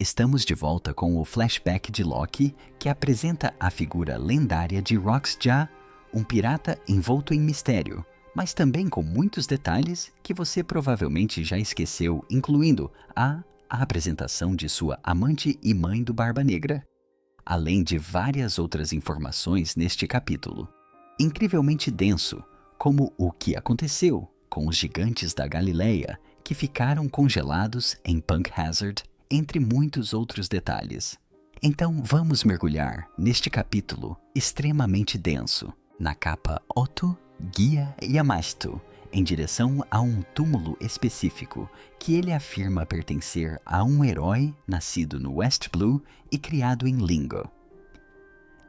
Estamos de volta com o flashback de Loki, que apresenta a figura lendária de Roxja, um pirata envolto em mistério, mas também com muitos detalhes que você provavelmente já esqueceu, incluindo a apresentação de sua amante e mãe do Barba Negra, além de várias outras informações neste capítulo. Incrivelmente denso, como o que aconteceu com os gigantes da Galileia que ficaram congelados em Punk Hazard, entre muitos outros detalhes. Então vamos mergulhar neste capítulo extremamente denso. Na capa, Otto guia Yamato em direção a um túmulo específico que ele afirma pertencer a um herói nascido no West Blue e criado em Lingo.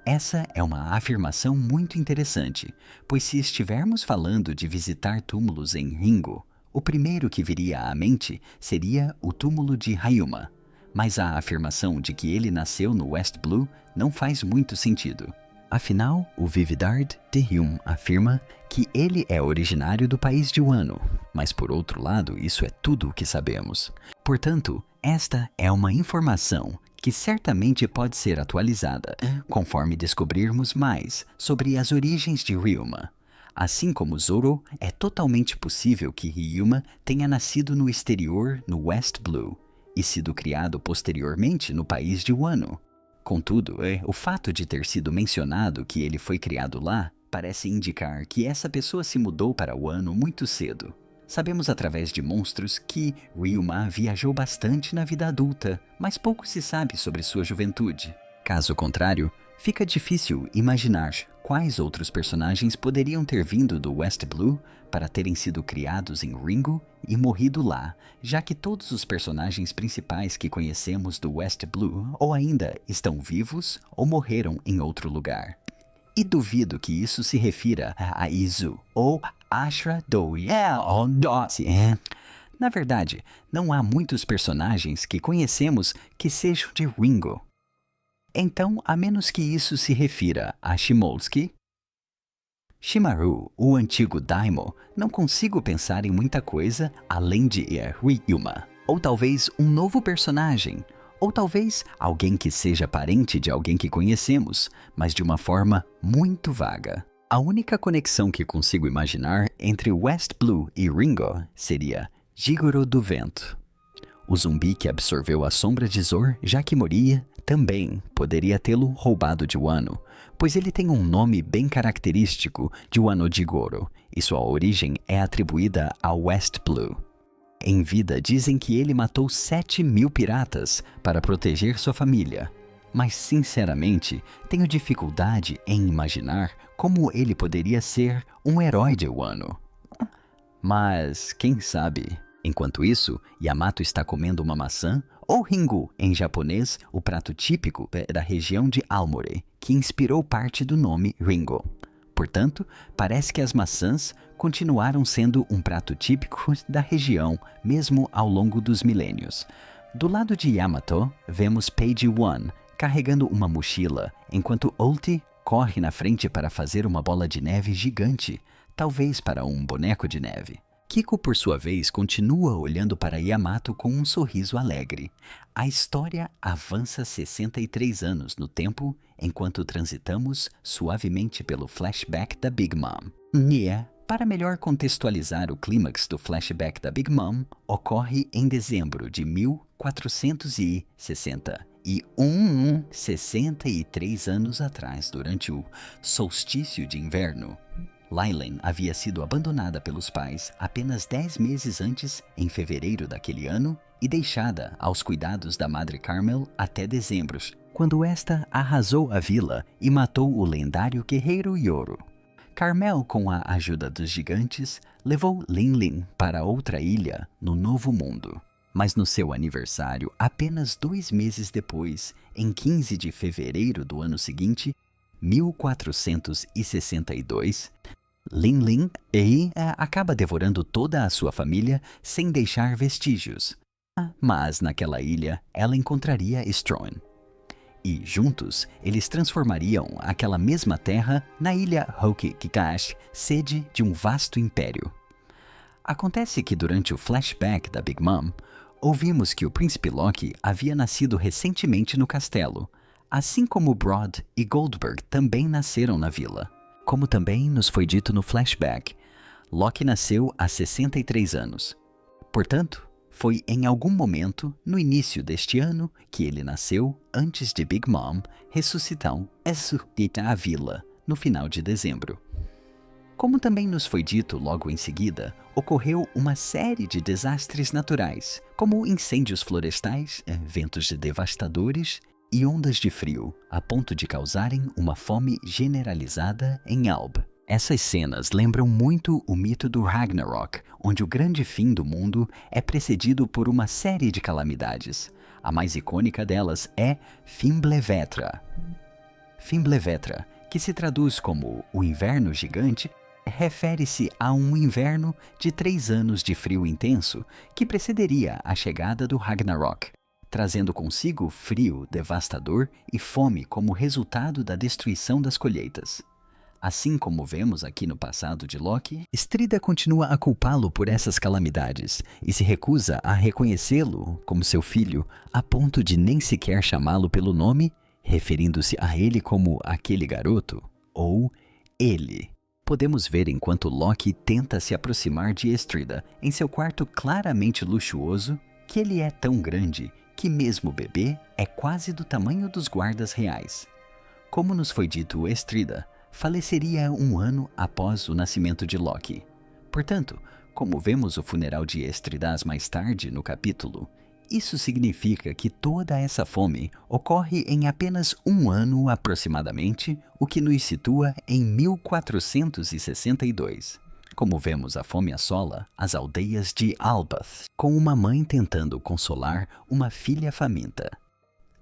Essa é uma afirmação muito interessante, pois se estivermos falando de visitar túmulos em Ringo, o primeiro que viria à mente seria o túmulo de Ryuma, mas a afirmação de que ele nasceu no West Blue não faz muito sentido. Afinal, o Vividard de Hume afirma que ele é originário do país de Wano, mas por outro lado, isso é tudo o que sabemos. Portanto, esta é uma informação que certamente pode ser atualizada conforme descobrirmos mais sobre as origens de Ryuma. Assim como Zoro, é totalmente possível que Ryuma tenha nascido no exterior no West Blue e sido criado posteriormente no país de Wano. Contudo, o fato de ter sido mencionado que ele foi criado lá parece indicar que essa pessoa se mudou para Wano muito cedo. Sabemos através de monstros que Ryuma viajou bastante na vida adulta, mas pouco se sabe sobre sua juventude. Caso contrário, fica difícil imaginar quais outros personagens poderiam ter vindo do West Blue para terem sido criados em Ringo e morrido lá, já que todos os personagens principais que conhecemos do West Blue ou ainda estão vivos ou morreram em outro lugar. E duvido que isso se refira a Izu ou Ashra do Yeondosi. Na verdade, não há muitos personagens que conhecemos que sejam de Ringo. Então, a menos que isso se refira a Shimolsky, Shimaru, o antigo Daimon, não consigo pensar em muita coisa além de Ryuma. Ou talvez um novo personagem, ou talvez alguém que seja parente de alguém que conhecemos, mas de uma forma muito vaga. A única conexão que consigo imaginar entre West Blue e Ringo seria Jigoro do Vento. O zumbi que absorveu a sombra de Zor, já que moria, também poderia tê-lo roubado de Wano, pois ele tem um nome bem característico de Wano Jigoro, e sua origem é atribuída ao West Blue. Em vida dizem que ele matou 7.000 piratas para proteger sua família, mas sinceramente tenho dificuldade em imaginar como ele poderia ser um herói de Wano. Mas quem sabe? Enquanto isso, Yamato está comendo uma maçã, ou Ringu, em japonês, o prato típico da região de Aomori, que inspirou parte do nome Ringo. Portanto, parece que as maçãs continuaram sendo um prato típico da região, mesmo ao longo dos milênios. Do lado de Yamato, vemos Page One carregando uma mochila, enquanto Ulti corre na frente para fazer uma bola de neve gigante, talvez para um boneco de neve. Kiko, por sua vez, continua olhando para Yamato com um sorriso alegre. A história avança 63 anos no tempo enquanto transitamos suavemente pelo flashback da Big Mom. Para melhor contextualizar o clímax do flashback da Big Mom, ocorre em dezembro de 1461, 63 anos atrás, durante o solstício de inverno. Lailen havia sido abandonada pelos pais apenas 10 meses antes, em fevereiro daquele ano, e deixada aos cuidados da Madre Carmel até dezembro, quando esta arrasou a vila e matou o lendário guerreiro Yoro. Carmel, com a ajuda dos gigantes, levou Linlin para outra ilha no Novo Mundo. Mas no seu aniversário, apenas 2 meses depois, em 15 de fevereiro do ano seguinte, 1462, Linlin acaba devorando toda a sua família sem deixar vestígios. Mas naquela ilha, ela encontraria Stroan. E juntos, eles transformariam aquela mesma terra na ilha Hokikikash, sede de um vasto império. Acontece que durante o flashback da Big Mom, Ouvimos que o príncipe Loki havia nascido recentemente no castelo, assim como Broad e Goldberg também nasceram na vila. Como também nos foi dito no flashback, Loki nasceu há 63 anos. Portanto, foi em algum momento, no início deste ano, que ele nasceu antes de Big Mom ressuscitar a vila, no final de dezembro. Como também nos foi dito logo em seguida, ocorreu uma série de desastres naturais, como incêndios florestais, ventos devastadores e ondas de frio, a ponto de causarem uma fome generalizada em Alb. Essas cenas lembram muito o mito do Ragnarok, onde o grande fim do mundo é precedido por uma série de calamidades. A mais icônica delas é Fimblevetra. Fimblevetra, que se traduz como o inverno gigante, refere-se a um inverno de 3 anos de frio intenso que precederia a chegada do Ragnarok, trazendo consigo frio devastador e fome como resultado da destruição das colheitas. Assim como vemos aqui no passado de Loki, Strida continua a culpá-lo por essas calamidades e se recusa a reconhecê-lo como seu filho, a ponto de nem sequer chamá-lo pelo nome, referindo-se a ele como aquele garoto ou ele. Podemos ver enquanto Loki tenta se aproximar de Strida em seu quarto claramente luxuoso, que ele é tão grande que mesmo o bebê é quase do tamanho dos guardas reais. Como nos foi dito, Strida faleceria 1 ano após o nascimento de Loki. Portanto, como vemos o funeral de Estridas mais tarde no capítulo, isso significa que toda essa fome ocorre em apenas 1 ano aproximadamente, o que nos situa em 1462. Como vemos, a fome assola as aldeias de Albath, com uma mãe tentando consolar uma filha faminta.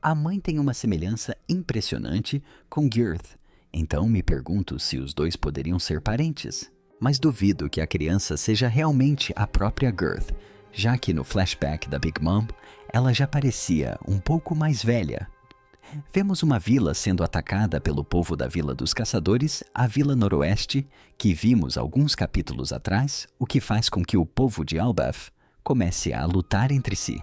A mãe tem uma semelhança impressionante com Girth, então me pergunto se os dois poderiam ser parentes. Mas duvido que a criança seja realmente a própria Girth, já que no flashback da Big Mom, ela já parecia um pouco mais velha. Vemos uma vila sendo atacada pelo povo da Vila dos Caçadores, a Vila Noroeste, que vimos alguns capítulos atrás, o que faz com que o povo de Albath comece a lutar entre si.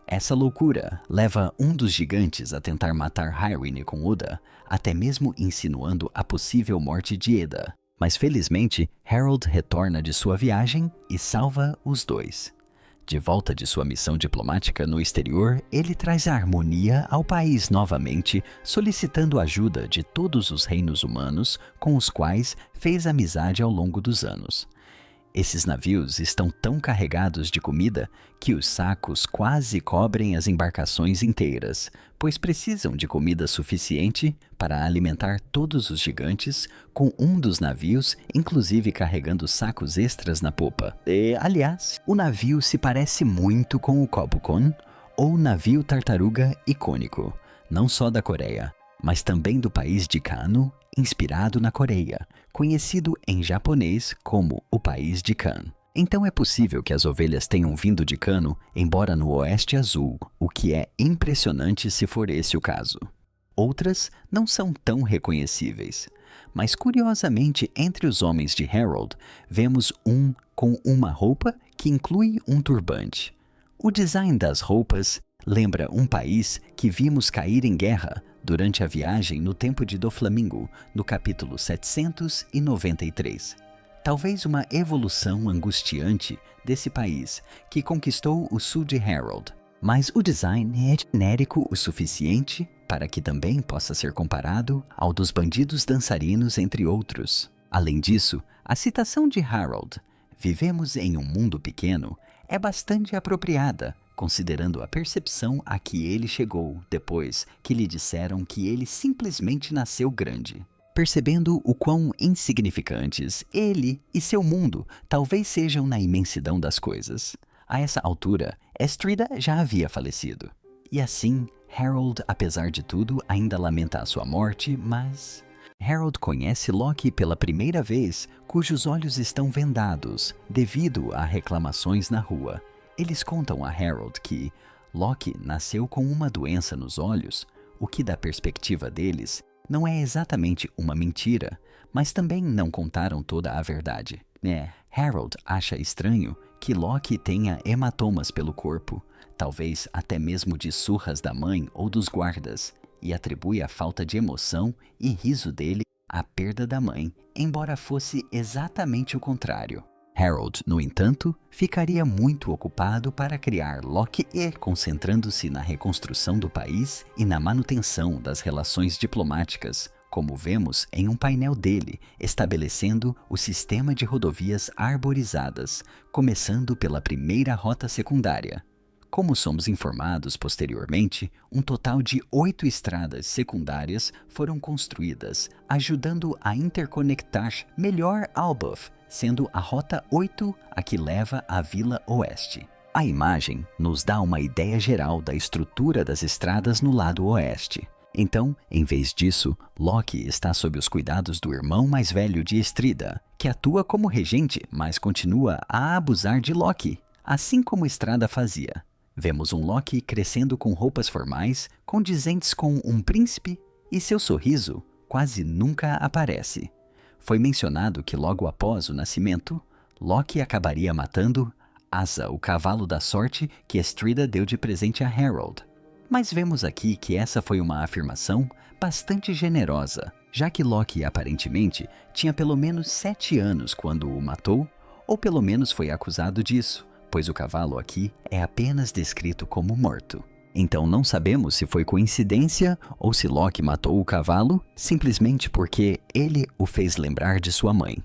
Essa loucura leva um dos gigantes a tentar matar Hyrene com Oda, até mesmo insinuando a possível morte de Eda. Mas felizmente, Harold retorna de sua viagem e salva os dois. De volta de sua missão diplomática no exterior, ele traz a harmonia ao país novamente, solicitando ajuda de todos os reinos humanos com os quais fez amizade ao longo dos anos. Esses navios estão tão carregados de comida que os sacos quase cobrem as embarcações inteiras, pois precisam de comida suficiente para alimentar todos os gigantes, com um dos navios inclusive carregando sacos extras na popa. Aliás, o navio se parece muito com o Kobukon, ou navio tartaruga icônico, não só da Coreia, mas também do país de Kano, inspirado na Coreia, conhecido em japonês como o país de Kan. Então é possível que as ovelhas tenham vindo de Kano, embora no Oeste Azul, o que é impressionante se for esse o caso. Outras não são tão reconhecíveis, mas curiosamente entre os homens de Harold, vemos um com uma roupa que inclui um turbante. O design das roupas lembra um país que vimos cair em guerra durante a viagem no tempo de Doflamingo, no capítulo 793. Talvez uma evolução angustiante desse país que conquistou o sul de Harold, mas o design é genérico o suficiente para que também possa ser comparado ao dos bandidos dançarinos, entre outros. Além disso, a citação de Harold, "Vivemos em um mundo pequeno", é bastante apropriada, considerando a percepção a que ele chegou depois que lhe disseram que ele simplesmente nasceu grande. Percebendo o quão insignificantes ele e seu mundo talvez sejam na imensidão das coisas. A essa altura, Estrida já havia falecido. E assim, Harold, apesar de tudo, ainda lamenta a sua morte, mas Harold conhece Loki pela primeira vez, cujos olhos estão vendados devido a reclamações na rua. Eles contam a Harold que Loki nasceu com uma doença nos olhos, o que da perspectiva deles não é exatamente uma mentira, mas também não contaram toda a verdade. Harold acha estranho que Loki tenha hematomas pelo corpo, talvez até mesmo de surras da mãe ou dos guardas, e atribui a falta de emoção e riso dele à perda da mãe, embora fosse exatamente o contrário. Harold, no entanto, ficaria muito ocupado para criar Loki e concentrando-se na reconstrução do país e na manutenção das relações diplomáticas, como vemos em um painel dele, estabelecendo o sistema de rodovias arborizadas, começando pela primeira rota secundária. Como somos informados posteriormente, um total de 8 estradas secundárias foram construídas, ajudando a interconectar melhor Albuth, sendo a Rota 8 a que leva à Vila Oeste. A imagem nos dá uma ideia geral da estrutura das estradas no lado oeste. Então, em vez disso, Loki está sob os cuidados do irmão mais velho de Estrida, que atua como regente, mas continua a abusar de Loki, assim como Estrada fazia. Vemos um Loki crescendo com roupas formais, condizentes com um príncipe, e seu sorriso quase nunca aparece. Foi mencionado que logo após o nascimento, Loki acabaria matando Asa, o cavalo da sorte que Estrida deu de presente a Harold. Mas vemos aqui que essa foi uma afirmação bastante generosa, já que Loki aparentemente tinha pelo menos 7 anos quando o matou, ou pelo menos foi acusado disso, pois o cavalo aqui é apenas descrito como morto. Então não sabemos se foi coincidência ou se Loki matou o cavalo simplesmente porque ele o fez lembrar de sua mãe.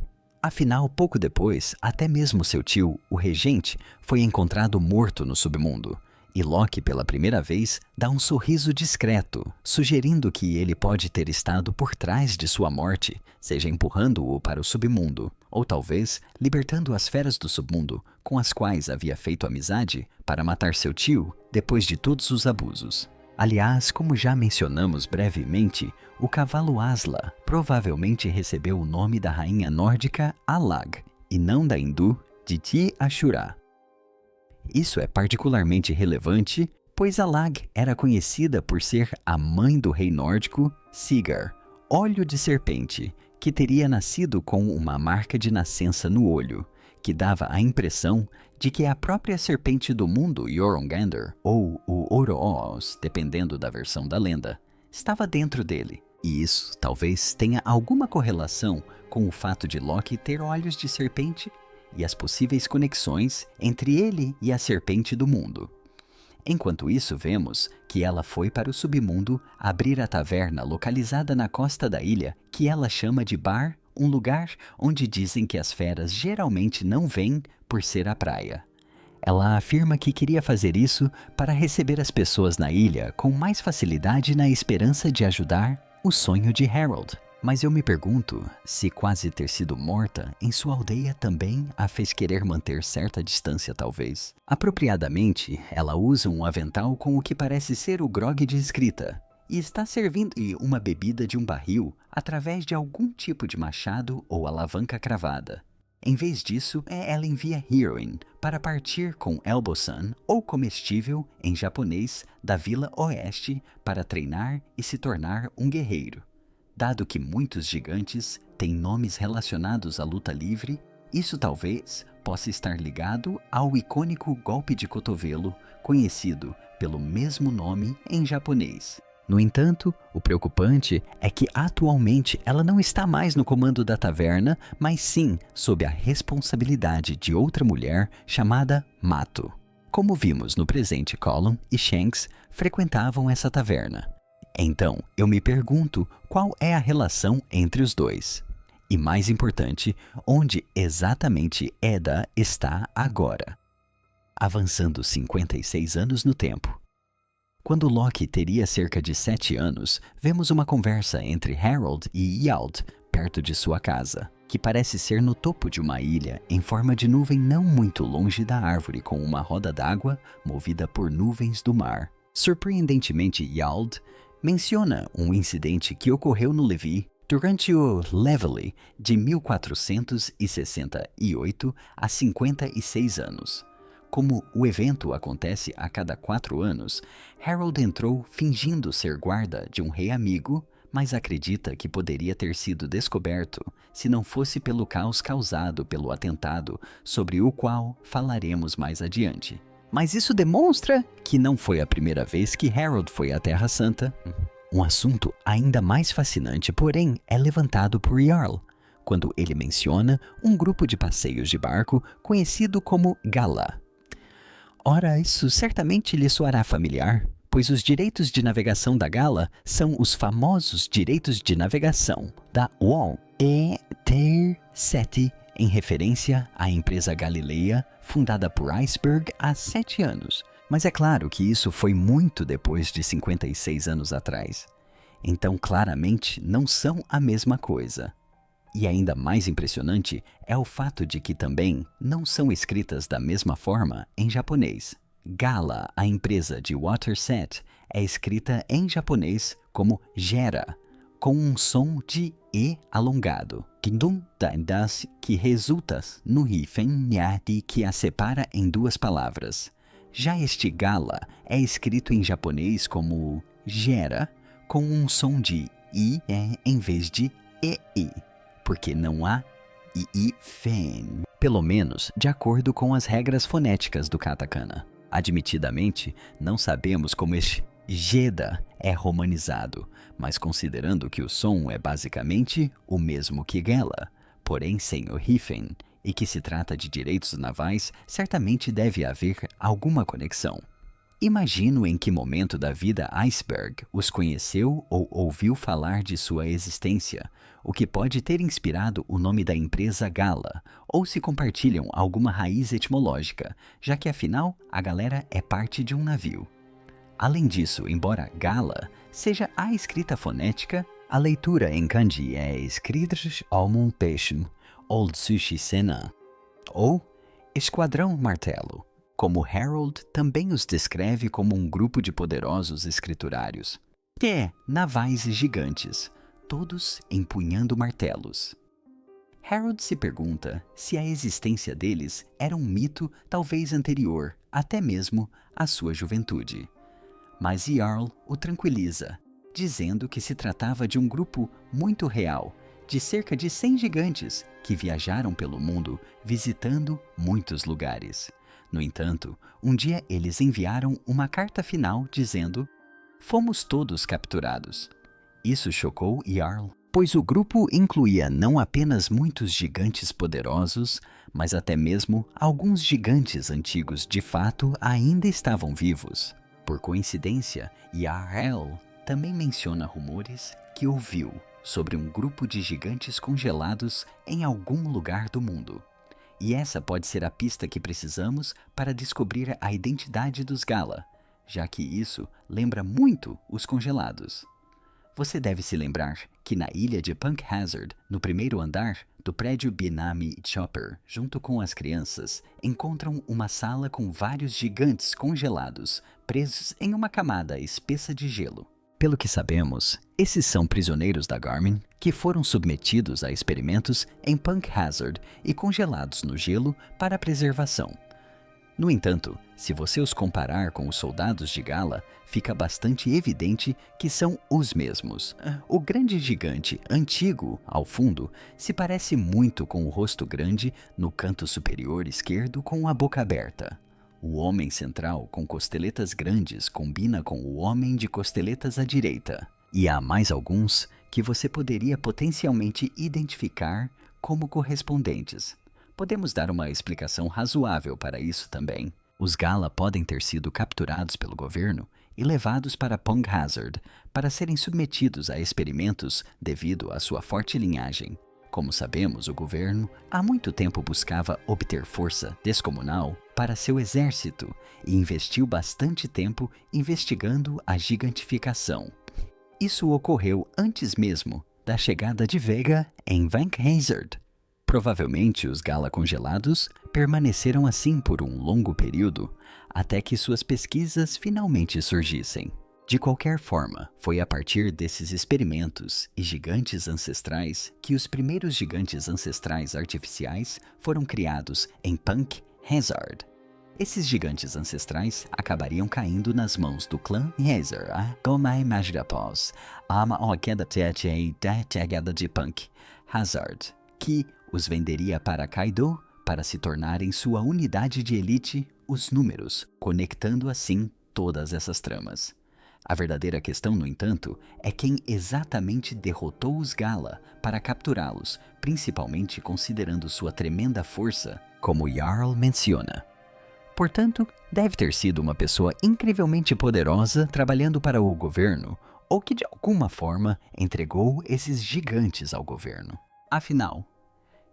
Afinal, pouco depois, até mesmo seu tio, o regente, foi encontrado morto no submundo. E Loki, pela primeira vez, dá um sorriso discreto, sugerindo que ele pode ter estado por trás de sua morte, seja empurrando-o para o submundo, ou talvez libertando as feras do submundo, com as quais havia feito amizade, para matar seu tio depois de todos os abusos. Aliás, como já mencionamos brevemente, o cavalo Asla provavelmente recebeu o nome da rainha nórdica Alag, e não da hindu de Ti-Ashura. Isso é particularmente relevante, pois Alag era conhecida por ser a mãe do rei nórdico Sigar, olho de serpente, que teria nascido com uma marca de nascença no olho, que dava a impressão de que a própria serpente do mundo Jormungandr, ou o Oroos, dependendo da versão da lenda, estava dentro dele. E isso talvez tenha alguma correlação com o fato de Loki ter olhos de serpente e as possíveis conexões entre ele e a serpente do mundo. Enquanto isso, vemos que ela foi para o submundo abrir a taverna localizada na costa da ilha, que ela chama de Bar, um lugar onde dizem que as feras geralmente não vêm por ser a praia. Ela afirma que queria fazer isso para receber as pessoas na ilha com mais facilidade na esperança de ajudar o sonho de Harold. Mas eu me pergunto se quase ter sido morta em sua aldeia também a fez querer manter certa distância, talvez. Apropriadamente, ela usa um avental com o que parece ser o grog de escrita e está servindo uma bebida de um barril através de algum tipo de machado ou alavanca cravada. Em vez disso, ela envia Heroin para partir com Elbosan, ou comestível em japonês, da Vila Oeste para treinar e se tornar um guerreiro. Dado que muitos gigantes têm nomes relacionados à luta livre, isso talvez possa estar ligado ao icônico golpe de cotovelo conhecido pelo mesmo nome em japonês. No entanto, o preocupante é que atualmente ela não está mais no comando da taverna, mas sim sob a responsabilidade de outra mulher chamada Mato. Como vimos no presente, Colin e Shanks frequentavam essa taverna. Então, eu me pergunto qual é a relação entre os dois. E mais importante, onde exatamente Eda está agora. Avançando 56 anos no tempo. Quando Loki teria cerca de 7 anos, vemos uma conversa entre Harold e Iald perto de sua casa, que parece ser no topo de uma ilha em forma de nuvem não muito longe da árvore com uma roda d'água movida por nuvens do mar. Surpreendentemente, Iald menciona um incidente que ocorreu no Levi durante o Levely de 1468 a 56 anos. Como o evento acontece a cada 4 anos, Harold entrou fingindo ser guarda de um rei amigo, mas acredita que poderia ter sido descoberto se não fosse pelo caos causado pelo atentado, sobre o qual falaremos mais adiante. Mas isso demonstra que não foi a primeira vez que Harold foi à Terra Santa. Um assunto ainda mais fascinante, porém, é levantado por Jarl, quando ele menciona um grupo de passeios de barco conhecido como Gala. Ora, isso certamente lhe soará familiar, pois os direitos de navegação da Gala são os famosos direitos de navegação da Wall ET7, em referência à empresa Galileia, fundada por Iceberg há 7 anos. Mas é claro que isso foi muito depois de 56 anos atrás. Então, claramente, não são a mesma coisa. E ainda mais impressionante é o fato de que também não são escritas da mesma forma em japonês. Gala, a empresa de Waterset, é escrita em japonês como Gera, com um som de E alongado, que resulta no hífen yadi que a separa em duas palavras. Já este Gala é escrito em japonês como Gera, com um som de I em vez de EI, porque não há I-fen, pelo menos de acordo com as regras fonéticas do katakana. Admitidamente, não sabemos como este Geda é romanizado, mas considerando que o som é basicamente o mesmo que Gela, porém sem o hífen, e que se trata de direitos navais, certamente deve haver alguma conexão. Imagino em que momento da vida Iceberg os conheceu ou ouviu falar de sua existência, o que pode ter inspirado o nome da empresa Gala, ou se compartilham alguma raiz etimológica, já que afinal a galera é parte de um navio. Além disso, embora Gala seja a escrita fonética, a leitura em kanji é Skridr Almun Peshum, Old Sushi Sena, ou Esquadrão Martelo, como Harold também os descreve como um grupo de poderosos escriturários, que é navais gigantes, todos empunhando martelos. Harold se pergunta se a existência deles era um mito talvez anterior, até mesmo à sua juventude. Mas Jarl o tranquiliza, dizendo que se tratava de um grupo muito real, de cerca de 100 gigantes que viajaram pelo mundo visitando muitos lugares. No entanto, um dia eles enviaram uma carta final dizendo: "Fomos todos capturados." Isso chocou Jarl, pois o grupo incluía não apenas muitos gigantes poderosos, mas até mesmo alguns gigantes antigos de fato ainda estavam vivos. Por coincidência, Jarl também menciona rumores que ouviu sobre um grupo de gigantes congelados em algum lugar do mundo. E essa pode ser a pista que precisamos para descobrir a identidade dos Gala, já que isso lembra muito os congelados. Você deve se lembrar que na ilha de Punk Hazard, no primeiro andar do prédio Binami Chopper, junto com as crianças, encontram uma sala com vários gigantes congelados, presos em uma camada espessa de gelo. Pelo que sabemos, esses são prisioneiros da Garmin que foram submetidos a experimentos em Punk Hazard e congelados no gelo para preservação. No entanto, se você os comparar com os soldados de Gala, fica bastante evidente que são os mesmos. O grande gigante, antigo, ao fundo, se parece muito com o rosto grande no canto superior esquerdo com a boca aberta. O homem central com costeletas grandes combina com o homem de costeletas à direita. E há mais alguns que você poderia potencialmente identificar como correspondentes. Podemos dar uma explicação razoável para isso também. Os Gala podem ter sido capturados pelo governo e levados para Punk Hazard para serem submetidos a experimentos devido à sua forte linhagem. Como sabemos, o governo há muito tempo buscava obter força descomunal para seu exército e investiu bastante tempo investigando a gigantificação. Isso ocorreu antes mesmo da chegada de Vega em Punk Hazard. Provavelmente os Gala congelados permaneceram assim por um longo período, até que suas pesquisas finalmente surgissem. De qualquer forma, foi a partir desses experimentos e gigantes ancestrais que os primeiros gigantes ancestrais artificiais foram criados em Punk Hazard. Esses gigantes ancestrais acabariam caindo nas mãos do clã Yezer, Gomai Majidapos, Ama Okeda Tete Tegada de Punk, Hazard, que os venderia para Kaido para se tornarem sua unidade de elite, os números, conectando assim todas essas tramas. A verdadeira questão, no entanto, é quem exatamente derrotou os Gala para capturá-los, principalmente considerando sua tremenda força, como Jarl menciona. Portanto, deve ter sido uma pessoa incrivelmente poderosa trabalhando para o governo, ou que de alguma forma entregou esses gigantes ao governo. Afinal,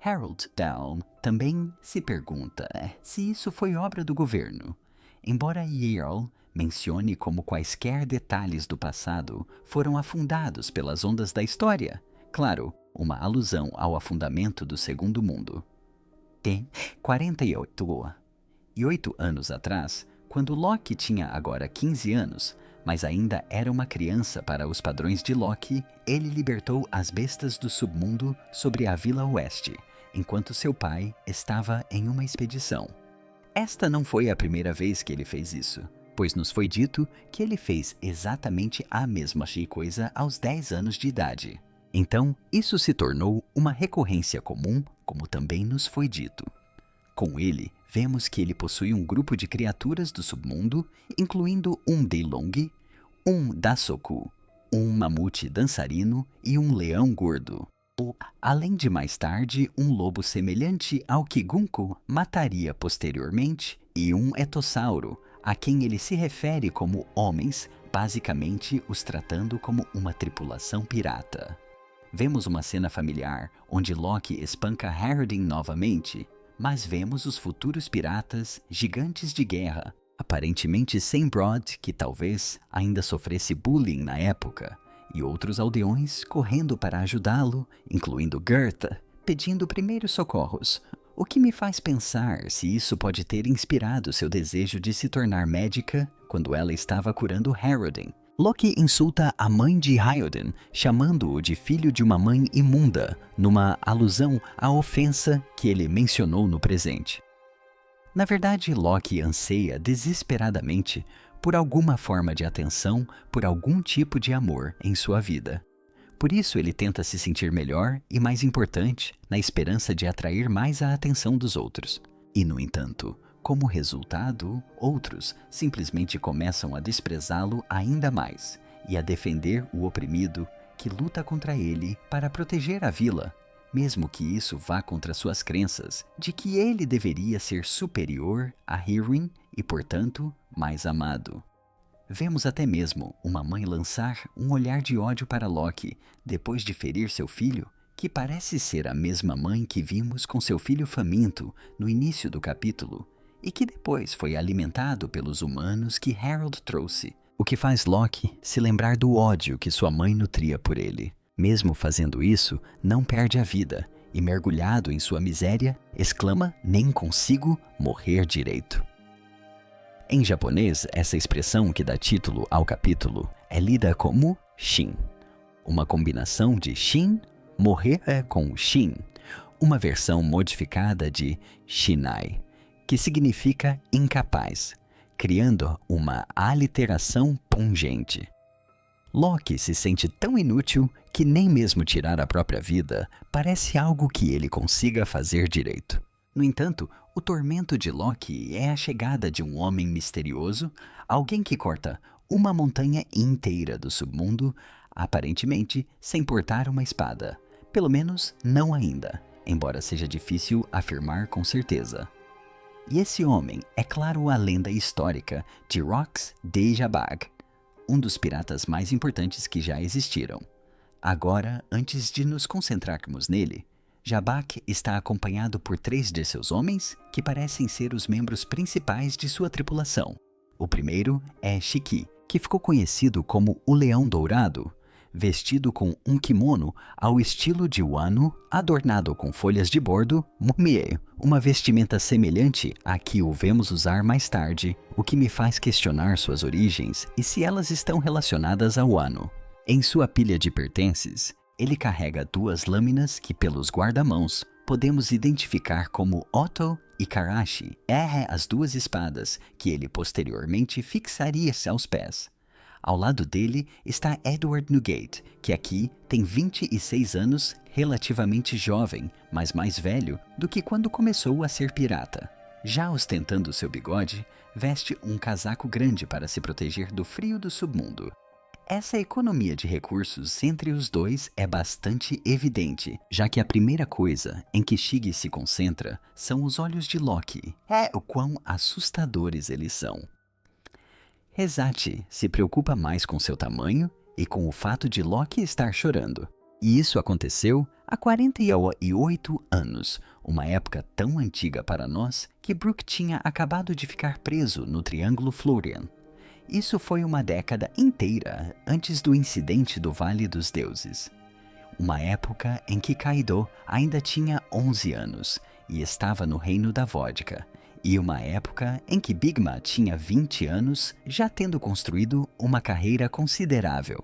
Harold Down também se pergunta se isso foi obra do governo. Embora Jarl mencione como quaisquer detalhes do passado foram afundados pelas ondas da história, claro, uma alusão ao afundamento do Segundo Mundo. Tem 48 anos atrás, quando Loki tinha agora 15 anos, mas ainda era uma criança para os padrões de Loki, ele libertou as bestas do submundo sobre a Vila Oeste, enquanto seu pai estava em uma expedição. Esta não foi a primeira vez que ele fez isso, pois nos foi dito que ele fez exatamente a mesma coisa aos 10 anos de idade. Então, isso se tornou uma recorrência comum, como também nos foi dito. Com ele, vemos que ele possui um grupo de criaturas do submundo, incluindo um Dailong, um Dasoku, um mamute dançarino e um leão gordo. Além de mais tarde, um lobo semelhante ao que Gunko mataria posteriormente, e um etossauro, a quem ele se refere como homens, basicamente os tratando como uma tripulação pirata. Vemos uma cena familiar, onde Loki espanca Harrodin novamente, mas vemos os futuros piratas, gigantes de guerra, aparentemente sem Broad, que talvez ainda sofresse bullying na época, e outros aldeões correndo para ajudá-lo, incluindo Gertha, pedindo primeiros socorros, o que me faz pensar se isso pode ter inspirado seu desejo de se tornar médica quando ela estava curando Harrodin. Loki insulta a mãe de Hyoden, chamando-o de filho de uma mãe imunda, numa alusão à ofensa que ele mencionou no presente. Na verdade, Loki anseia desesperadamente por alguma forma de atenção, por algum tipo de amor em sua vida. Por isso ele tenta se sentir melhor e mais importante, na esperança de atrair mais a atenção dos outros. E, no entanto, como resultado, outros simplesmente começam a desprezá-lo ainda mais e a defender o oprimido que luta contra ele para proteger a vila, mesmo que isso vá contra suas crenças de que ele deveria ser superior a Hyrwin e, portanto, mais amado. Vemos até mesmo uma mãe lançar um olhar de ódio para Loki depois de ferir seu filho, que parece ser a mesma mãe que vimos com seu filho faminto no início do capítulo, e que depois foi alimentado pelos humanos que Harold trouxe, o que faz Loki se lembrar do ódio que sua mãe nutria por ele. Mesmo fazendo isso, não perde a vida e, mergulhado em sua miséria, exclama: "Nem consigo morrer direito." Em japonês, essa expressão que dá título ao capítulo é lida como Shin, uma combinação de Shin, morrer com Shin, uma versão modificada de Shinai, que significa incapaz, criando uma aliteração pungente. Loki se sente tão inútil que nem mesmo tirar a própria vida parece algo que ele consiga fazer direito. No entanto, o tormento de Loki é a chegada de um homem misterioso, alguém que corta uma montanha inteira do submundo, aparentemente sem portar uma espada. Pelo menos não ainda, embora seja difícil afirmar com certeza. E esse homem é, claro, a lenda histórica de Rox de Jabag, um dos piratas mais importantes que já existiram. Agora, antes de nos concentrarmos nele, Jabak está acompanhado por 3 de seus homens, que parecem ser os membros principais de sua tripulação. O primeiro é Shiki, que ficou conhecido como o Leão Dourado, vestido com um kimono ao estilo de Wano, adornado com folhas de bordo, Mumie, uma vestimenta semelhante à que o vemos usar mais tarde, o que me faz questionar suas origens e se elas estão relacionadas ao Wano. Em sua pilha de pertences, ele carrega 2 lâminas que, pelos guarda-mãos, podemos identificar como Otto Ikarashi, as duas espadas que ele posteriormente fixaria aos pés. Ao lado dele está Edward Newgate, que aqui tem 26 anos, relativamente jovem, mas mais velho do que quando começou a ser pirata. Já ostentando seu bigode, veste um casaco grande para se proteger do frio do submundo. Essa economia de recursos entre os dois é bastante evidente, já que a primeira coisa em que Shiggy se concentra são os olhos de Loki. O quão assustadores eles são. Rezate se preocupa mais com seu tamanho e com o fato de Loki estar chorando. E isso aconteceu há 48 anos, uma época tão antiga para nós que Brook tinha acabado de ficar preso no Triângulo Florian. Isso foi uma década inteira antes do incidente do Vale dos Deuses. Uma época em que Kaido ainda tinha 11 anos e estava no reino da vodka. E uma época em que Big Ma tinha 20 anos, já tendo construído uma carreira considerável.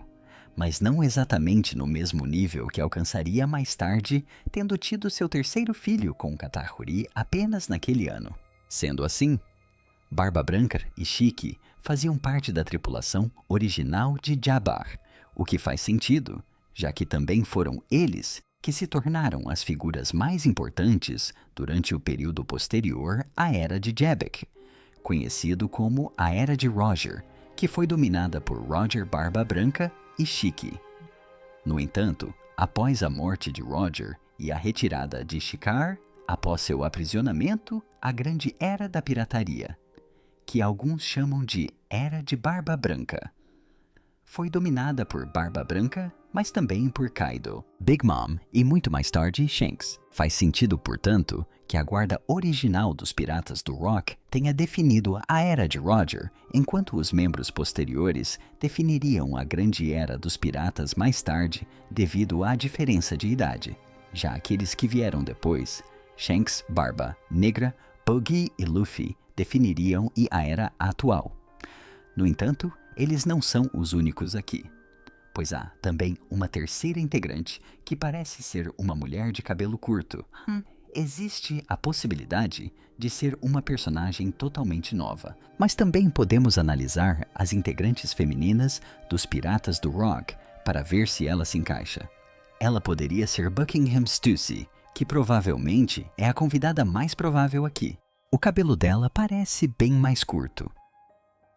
Mas não exatamente no mesmo nível que alcançaria mais tarde, tendo tido seu terceiro filho com Katakuri apenas naquele ano. Sendo assim, Barba Branca e Shiki faziam parte da tripulação original de Jabbar, o que faz sentido, já que também foram eles que se tornaram as figuras mais importantes durante o período posterior à Era de Jabek, conhecido como a Era de Roger, que foi dominada por Roger Barba Branca e Shiki. No entanto, após a morte de Roger e a retirada de Shikar, após seu aprisionamento, a Grande Era da Pirataria, que alguns chamam de Era de Barba Branca, foi dominada por Barba Branca, mas também por Kaido, Big Mom e muito mais tarde Shanks. Faz sentido, portanto, que a guarda original dos piratas do Rock tenha definido a Era de Roger, enquanto os membros posteriores definiriam a Grande Era dos Piratas mais tarde devido à diferença de idade. Já aqueles que vieram depois, Shanks, Barba Negra, Buggy e Luffy, definiriam a Era atual. No entanto, eles não são os únicos aqui, pois há também uma terceira integrante que parece ser uma mulher de cabelo curto. Existe a possibilidade de ser uma personagem totalmente nova, mas também podemos analisar as integrantes femininas dos Piratas do Rock para ver se ela se encaixa. Ela poderia ser Buckingham Stussy, que provavelmente é a convidada mais provável aqui. O cabelo dela parece bem mais curto.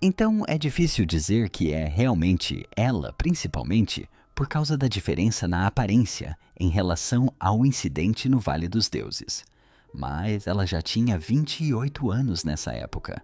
Então é difícil dizer que é realmente ela, principalmente por causa da diferença na aparência em relação ao incidente no Vale dos Deuses. Mas ela já tinha 28 anos nessa época.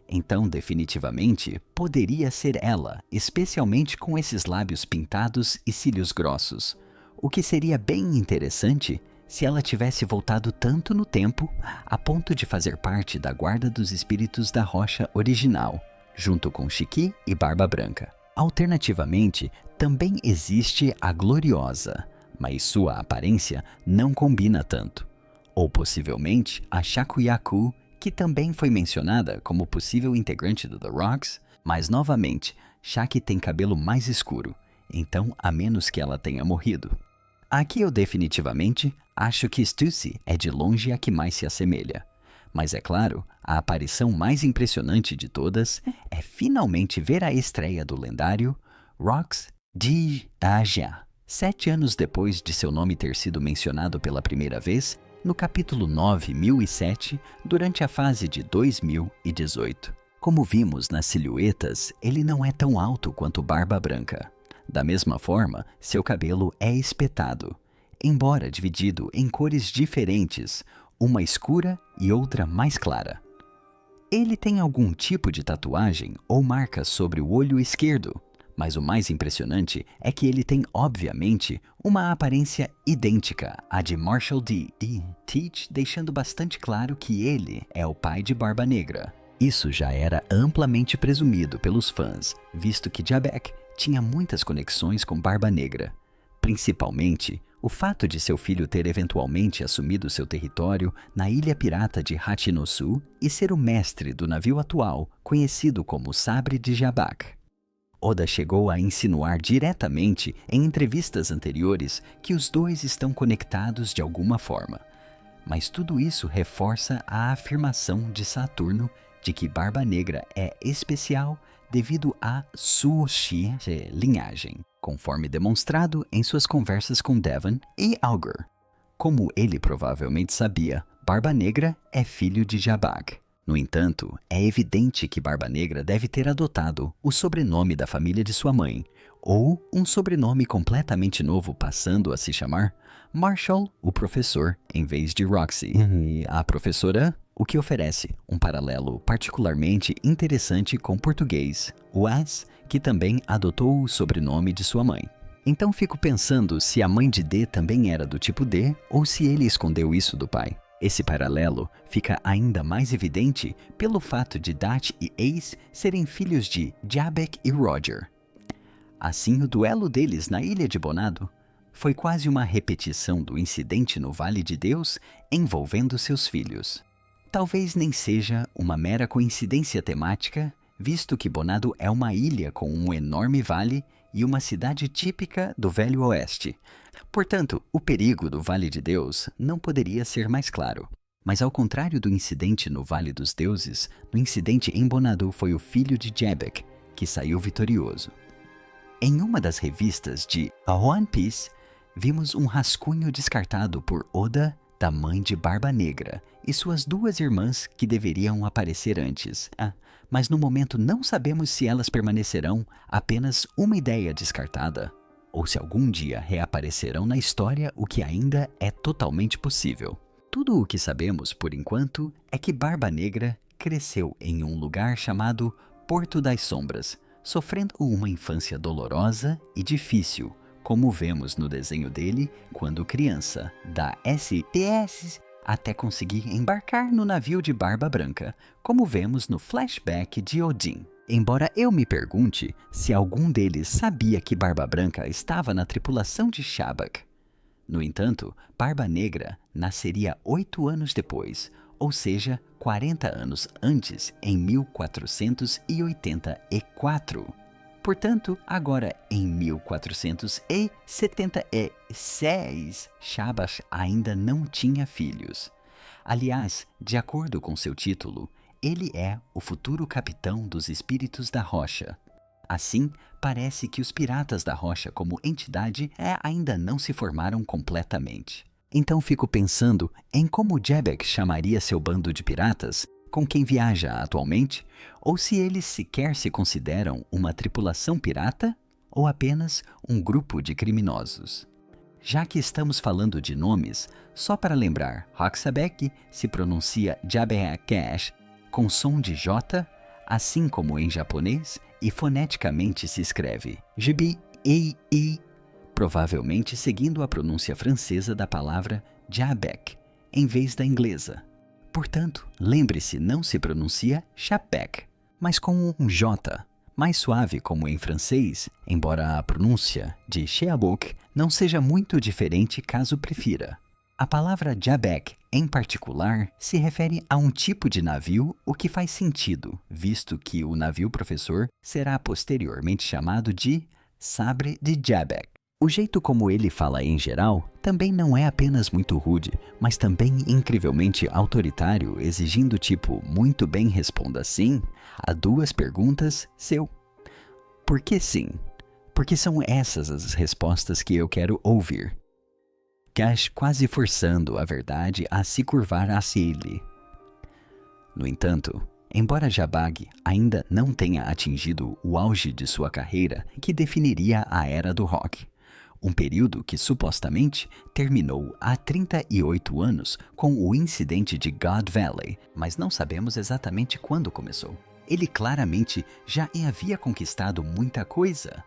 Então, definitivamente, poderia ser ela, especialmente com esses lábios pintados e cílios grossos. O que seria bem interessante se ela tivesse voltado tanto no tempo a ponto de fazer parte da Guarda dos Espíritos da Rocha original, junto com Shiki e Barba Branca. Alternativamente, também existe a Gloriosa, mas sua aparência não combina tanto. Ou possivelmente a Shakuyaku, que também foi mencionada como possível integrante do The Rocks, mas novamente, Shaki tem cabelo mais escuro, então a menos que ela tenha morrido. Aqui eu definitivamente acho que Stussy é de longe a que mais se assemelha. Mas é claro, a aparição mais impressionante de todas é finalmente ver a estreia do lendário Rocks de Aja, 7 anos depois de seu nome ter sido mencionado pela primeira vez no capítulo 9007 durante a fase de 2018. Como vimos nas silhuetas, ele não é tão alto quanto Barba Branca. Da mesma forma, seu cabelo é espetado, embora dividido em cores diferentes, uma escura e outra mais clara. Ele tem algum tipo de tatuagem ou marca sobre o olho esquerdo, mas o mais impressionante é que ele tem, obviamente, uma aparência idêntica à de Marshall D. Teach, deixando bastante claro que ele é o pai de Barba Negra. Isso já era amplamente presumido pelos fãs, visto que Jabek tinha muitas conexões com Barba Negra, principalmente o fato de seu filho ter eventualmente assumido seu território na ilha pirata de Hachinosu e ser o mestre do navio atual, conhecido como Sabre de Jabak. Oda chegou a insinuar diretamente em entrevistas anteriores que os dois estão conectados de alguma forma. Mas tudo isso reforça a afirmação de Saturno de que Barba Negra é especial devido à sua linhagem, conforme demonstrado em suas conversas com Devon e Augur. Como ele provavelmente sabia, Barba Negra é filho de Jabag. No entanto, é evidente que Barba Negra deve ter adotado o sobrenome da família de sua mãe, ou um sobrenome completamente novo passando a se chamar Marshall, o professor, em vez de Roxy, a professora, o que oferece um paralelo particularmente interessante com português, o As, que também adotou o sobrenome de sua mãe. Então fico pensando se a mãe de D também era do tipo D ou se ele escondeu isso do pai. Esse paralelo fica ainda mais evidente pelo fato de Dat e Ace serem filhos de Jabek e Roger. Assim, o duelo deles na Ilha de Bonado foi quase uma repetição do incidente no Vale de Deus envolvendo seus filhos. Talvez nem seja uma mera coincidência temática, visto que Bonado é uma ilha com um enorme vale e uma cidade típica do Velho Oeste. Portanto, o perigo do Vale de Deus não poderia ser mais claro. Mas ao contrário do incidente no Vale dos Deuses, no incidente em Bonado foi o filho de Jabek que saiu vitorioso. Em uma das revistas de A One Piece, vimos um rascunho descartado por Oda da mãe de Barba Negra e suas duas irmãs que deveriam aparecer antes. Mas no momento não sabemos se elas permanecerão apenas uma ideia descartada ou se algum dia reaparecerão na história, o que ainda é totalmente possível. Tudo o que sabemos, por enquanto, é que Barba Negra cresceu em um lugar chamado Porto das Sombras, sofrendo uma infância dolorosa e difícil, como vemos no desenho dele quando criança, da STS até conseguir embarcar no navio de Barba Branca, como vemos no flashback de Odin. Embora eu me pergunte se algum deles sabia que Barba Branca estava na tripulação de Shabak. No entanto, Barba Negra nasceria 8 anos depois, ou seja, 40 anos antes, em 1484. Portanto, agora em 1476, Shabak ainda não tinha filhos. Aliás, de acordo com seu título, ele é o futuro capitão dos Espíritos da Rocha. Assim, parece que os Piratas da Rocha como entidade ainda não se formaram completamente. Então fico pensando em como Jabek chamaria seu bando de piratas, com quem viaja atualmente, ou se eles sequer se consideram uma tripulação pirata ou apenas um grupo de criminosos. Já que estamos falando de nomes, só para lembrar, Roxabek se pronuncia Jabekash com som de J, assim como em japonês, e foneticamente se escreve J-B-A-I, provavelmente seguindo a pronúncia francesa da palavra Jabek, em vez da inglesa. Portanto, lembre-se, não se pronuncia Chapek, mas com um J, mais suave como em francês, embora a pronúncia de Sheabok não seja muito diferente caso prefira. A palavra Jabek, em particular, se refere a um tipo de navio, o que faz sentido, visto que o navio professor será posteriormente chamado de Sabre de Jabek. O jeito como ele fala em geral também não é apenas muito rude, mas também incrivelmente autoritário, exigindo tipo, muito bem, responda sim, a 2 perguntas, seu. Por que sim? Porque são essas as respostas que eu quero ouvir. Cash quase forçando a verdade a se curvar a ele. No entanto, embora Jabag ainda não tenha atingido o auge de sua carreira que definiria a Era do Rock, um período que supostamente terminou há 38 anos com o incidente de God Valley, mas não sabemos exatamente quando começou. Ele claramente já havia conquistado muita coisa.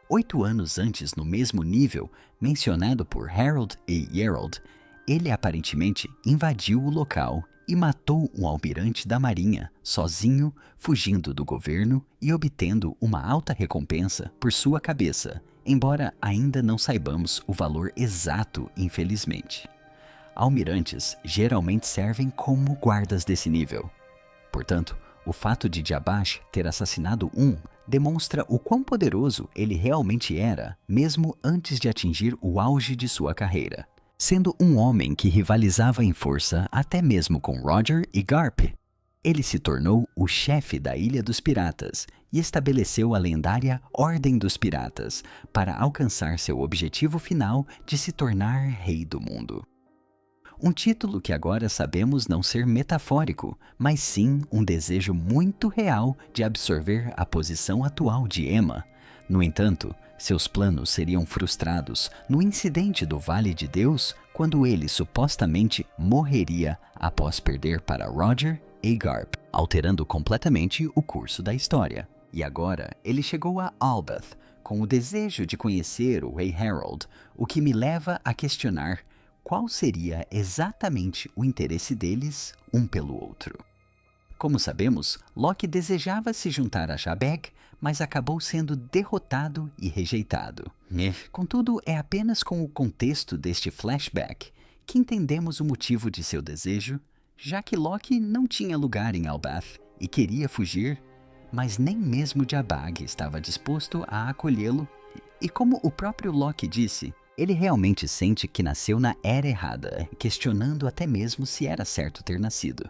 8 anos antes, no mesmo nível mencionado por Harold e Gerald, ele aparentemente invadiu o local e matou um almirante da marinha, sozinho, fugindo do governo e obtendo uma alta recompensa por sua cabeça, embora ainda não saibamos o valor exato, infelizmente. Almirantes geralmente servem como guardas desse nível. Portanto, o fato de Jabash ter assassinado um demonstra o quão poderoso ele realmente era, mesmo antes de atingir o auge de sua carreira. sendo um homem que rivalizava em força até mesmo com Roger e Garp. Ele se tornou o chefe da Ilha dos Piratas e estabeleceu a lendária Ordem dos Piratas para alcançar seu objetivo final de se tornar rei do mundo. Um título que agora sabemos não ser metafórico, mas sim um desejo muito real de absorver a posição atual de Emma. No entanto, seus planos seriam frustrados no incidente do Vale de Deus, quando ele supostamente morreria após perder para Roger e Garp, alterando completamente o curso da história. E agora ele chegou a Albeth com o desejo de conhecer o Rei Harold, o que me leva a questionar qual seria exatamente o interesse deles um pelo outro. Como sabemos, Loki desejava se juntar a Jabek, mas acabou sendo derrotado e rejeitado. Contudo, é apenas com o contexto deste flashback que entendemos o motivo de seu desejo, já que Loki não tinha lugar em Albeth e queria fugir, mas nem mesmo Jabag estava disposto a acolhê-lo, e como o próprio Loki disse, ele realmente sente que nasceu na era errada, questionando até mesmo se era certo ter nascido.